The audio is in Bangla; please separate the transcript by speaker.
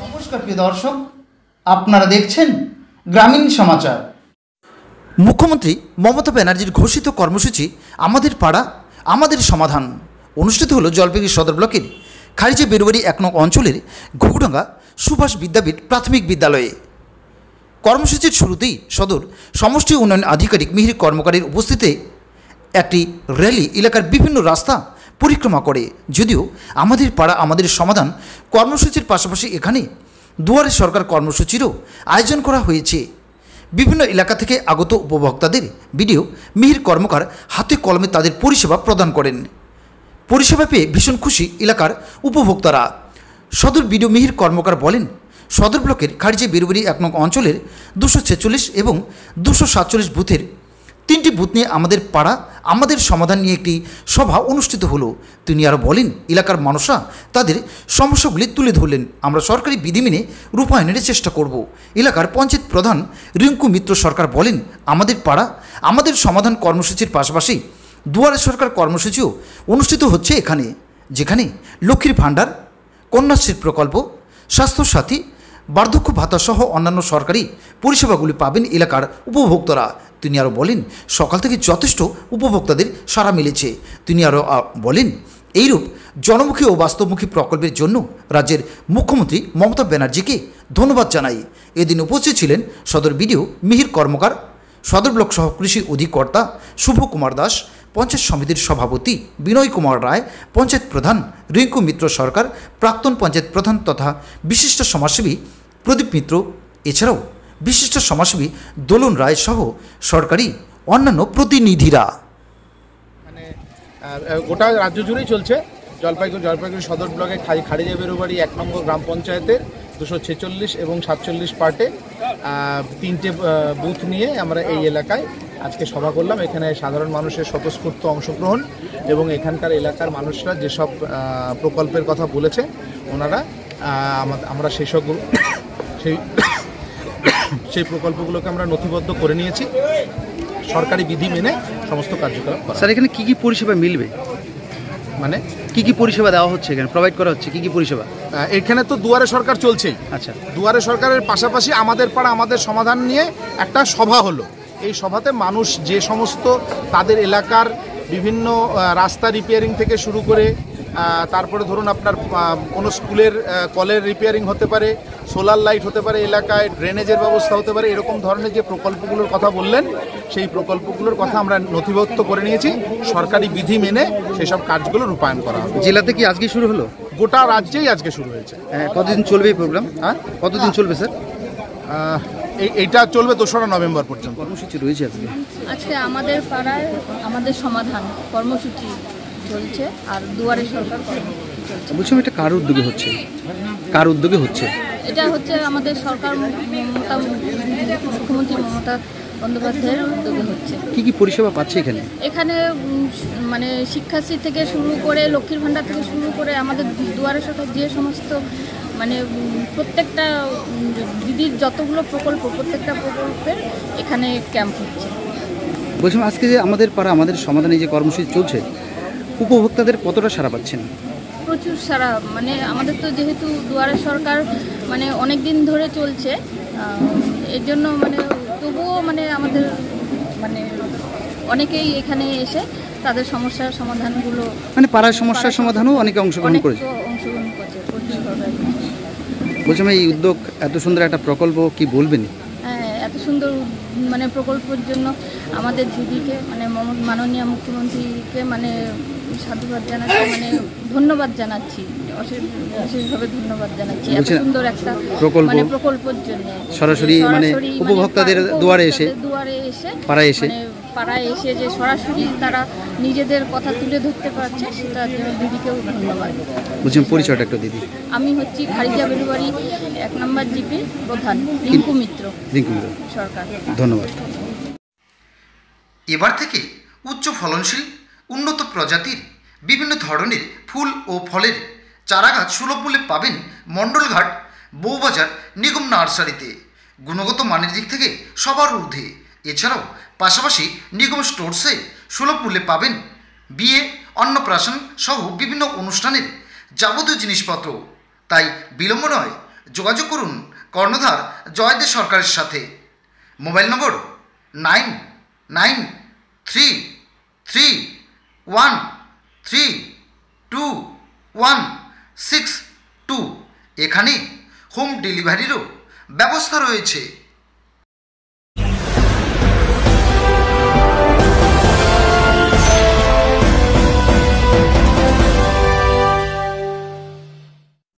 Speaker 1: নমস্কার প্রিয় দর্শক, আপনারা দেখছেন গ্রামীণ সমাচার। মুখ্যমন্ত্রী মমতা ব্যানার্জির ঘোষিত কর্মসূচি আমাদের পাড়া আমাদের সমাধান অনুষ্ঠিত হলো জলপাইগুড়ি সদর ব্লকের খারিজে বেরুবাড়ি 1 নং অঞ্চলের ঘুঘুডাঙ্গা সুভাষ বিদ্যাপীঠ প্রাথমিক বিদ্যালয়ে। কর্মসূচির শুরুতেই সদর সমষ্টি উন্নয়ন আধিকারিক মিহির কর্মকারের উপস্থিতিতে একটি র্যালি এলাকার বিভিন্ন রাস্তা পরিক্রমা করে। যদিও আমাদের পাড়া আমাদের সমাধান কর্মসূচির পাশাপাশি এখানে দুয়ারে সরকার কর্মসূচিরও আয়োজন করা হয়েছে। বিভিন্ন এলাকা থেকে আগত উপভোক্তাদের বিডিও মিহির কর্মকার হাতে কলমে তাদের পরিষেবা প্রদান করেন। পরিষেবা পেয়ে ভীষণ খুশি এলাকার উপভোক্তারা। সদর বিডিও মিহির কর্মকার বলেন, সদর ব্লকের খারিজে বেরুবাড়ি 1 নং অঞ্চলের 246 এবং 247 বুথের 3টি বুথ নিয়ে আমাদের পাড়া আমাদের সমাধান নিয়ে একটি সভা অনুষ্ঠিত হলো। তিনি আরও বলেন, এলাকার মানুষরা তাদের সমস্যাগুলি তুলে ধরলেন। আমরা সরকারি বিধি মেনে রূপায়ণের চেষ্টা করব। এলাকার পঞ্চায়েত প্রধান রিঙ্কু মিত্র সরকার বলেন, আমাদের পাড়া আমাদের সমাধান কর্মসূচির পাশাপাশি দুয়ারে সরকার কর্মসূচিও অনুষ্ঠিত হচ্ছে এখানে, যেখানে লক্ষ্মীর ভাণ্ডার, কন্যাশ্রী প্রকল্প, স্বাস্থ্যসাথী, বার্ধক্য ভাতা সহ অন্যান্য সরকারি পরিষেবাগুলি পাবেন এলাকার উপভোক্তারা। তিনি আরও বলেন, সকাল থেকে যথেষ্ট উপভোক্তাদের সাড়া মিলেছে। তিনি আরও বলেন, এইরূপ জনমুখী ও বাস্তবমুখী প্রকল্পের জন্য রাজ্যের মুখ্যমন্ত্রী মমতা ব্যানার্জিকে ধন্যবাদ জানাই। এদিন উপস্থিত ছিলেন সদর বিডিও মিহির কর্মকার, সদর ব্লক সহ কৃষি অধিকর্তা শুভ কুমার দাস, পঞ্চায়েত সমিতির সভাপতি বিনয় কুমার রায়, পঞ্চায়েত প্রধান রিঙ্কু মিত্র সরকার, প্রাক্তন পঞ্চায়েত প্রধান তথা বিশিষ্ট সমাজসেবী প্রদীপ মিত্র, এছাড়াও বিশিষ্ট সমাজসেবী দোলন রায় সহ সরকারি অন্যান্য প্রতিনিধিরা।
Speaker 2: মানে গোটা রাজ্য জুড়েই চলছে। জলপাইগুড়ি সদর ব্লকে খারিজে বেরুবাড়ি 1 নম্বর গ্রাম পঞ্চায়েতের 246 এবং 47 পার্টে 3টে বুথ নিয়ে আমরা এই এলাকায় আজকে সভা করলাম। এখানে সাধারণ মানুষের স্বতঃস্ফূর্ত অংশগ্রহণ এবং এখানকার এলাকার মানুষরা যেসব প্রকল্পের কথা বলেছে ওনারা আমরা সেই প্রকল্পগুলোকে আমরা নথিবদ্ধ করে নিয়েছি। সরকারি বিধি মেনে সমস্ত কার্যকলাপ করা।
Speaker 3: স্যার, এখানে কী কী পরিষেবা মিলবে?
Speaker 2: মানে
Speaker 3: কী কী পরিষেবা দেওয়া হচ্ছে এখানে, প্রোভাইড করা হচ্ছে, কী কী পরিষেবা?
Speaker 2: এখানে তো দুয়ারে সরকার চলছেই।
Speaker 3: আচ্ছা,
Speaker 2: দুয়ারে সরকারের পাশাপাশি আমাদের পাড়া আমাদের সমাধান নিয়ে একটা সভা হলো। এই সভাতে মানুষ যে সমস্ত তাদের এলাকার বিভিন্ন রাস্তা রিপেয়ারিং থেকে শুরু করে তারপরে ধরুন আপনার কোনো স্কুলের কলের রিপেয়ারিং হতে পারে, সোলার লাইট হতে পারে, এলাকায় ড্রেনেজের ব্যবস্থা হতে পারে, এরকম ধরনের যে প্রকল্পগুলোর কথা বললেন সেই প্রকল্পগুলোর কথা আমরা নথিবদ্ধ করে নিয়েছি। সরকারি বিধি মেনে সেই সব কাজগুলো রূপায়ণ করা হবে।
Speaker 3: জেলাতে কি আজকে শুরু হলো?
Speaker 2: গোটা রাজ্যেই আজকে শুরু হয়েছে।
Speaker 3: কতদিন চলবে এই প্রোগ্রাম? কতদিন চলবে স্যার?
Speaker 2: এইটা চলবে 2রা নভেম্বর পর্যন্ত।
Speaker 3: কর্মসূচি রয়েছে
Speaker 4: আজকে আমাদের পাড়ায় আমাদের সমাধান কর্মসূচি চলছে আর দুয়ারে সরকার কর্মসূচি চলছে।
Speaker 3: বলছিলাম, এটা কার উদ্যোগে হচ্ছে? কার উদ্যোগে হচ্ছে?
Speaker 4: এটা হচ্ছে আমাদের সরকার মুখ্যমন্ত্রী মমতা বন্দ্যোপাধ্যায়ের উদ্যোগে হচ্ছে।
Speaker 3: কি কি পরিষেবা পাচ্ছে এখানে?
Speaker 4: এখানে মানে শিক্ষাশ্রী থেকে শুরু করে লক্ষ্মীর ভাণ্ডার থেকে শুরু করে আমাদের দুয়ারে সরকার যে সমস্ত মানে প্রত্যেকটা দিদির যতগুলো প্রকল্প প্রত্যেকটা প্রকল্পের এখানে ক্যাম্প হচ্ছে।
Speaker 3: বলছিলাম, আজকে যে আমাদের পাড়া আমাদের সমাধানে যে কর্মসূচি চলছে, উপভোক্তাদের কতটা সাড়া পাচ্ছেন?
Speaker 4: প্রচুর সারা, মানে আমাদের তো যেহেতু দুয়ারে সরকার মানে অনেক দিন ধরে চলছে, এর জন্য মানে তবুও মানে আমাদের মানে অনেকেই এখানে এসে তাদের সমস্যার সমাধানগুলো
Speaker 3: মানে পাড়ার সমস্যার সমাধানও অনেকে অংশগ্রহণ করেছে। বলছিলাম, এই উদ্যোগ এত সুন্দর একটা প্রকল্প, কি বলবেন?
Speaker 4: হ্যাঁ, এত সুন্দর মানে প্রকল্পের জন্য আমাদের দিদিকে মানে মাননীয় মুখ্যমন্ত্রীকে মানে সাধুবাদ জানাচ্ছি, মানে ধন্যবাদ জানাচ্ছি, অশেষভাবে ধন্যবাদ জানাচ্ছি এত সুন্দর একটা মানে প্রকল্পের জন্য।
Speaker 3: সরাসরি মানে উপভোক্তাদের দুয়ারে এসে
Speaker 4: পাড়ায় এসে যে সরাসরি তারা নিজেদের কথা তুলে ধরতে পারছে, সেটার জন্য দিদিকেও ধন্যবাদ।
Speaker 3: বুঝলাম, পরিচয়টা একটু দিদি।
Speaker 4: আমি হচ্ছি খারিজা বেরুবাড়ি 1 নম্বর জিপি প্রধান রিঙ্কু মিত্র সরকার।
Speaker 3: ধন্যবাদ।
Speaker 1: এবার থেকে উচ্চ ফলনশীল উন্নত প্রজাতির বিভিন্ন ধরনের ফুল ও ফলের চারাগাছ সুলভ মূল্যে পাবেন মণ্ডলঘাট বউবাজার নিগম নার্সারিতে। গুণগত মানের দিক থেকে সবার ঊর্ধ্বে। এছাড়াও পাশাপাশি নিগম স্টোরসে সুলভ মূল্যে পাবেন বিয়ে, অন্নপ্রাশন সহ বিভিন্ন অনুষ্ঠানের যাবতীয় জিনিসপত্র। তাই বিলম্ব নয়, যোগাযোগ করুন কর্ণধার জয়দেব সরকারের সাথে। মোবাইল নম্বর 993331326162। এখানে হোম ডেলিভারিরও ব্যবস্থা রয়েছে।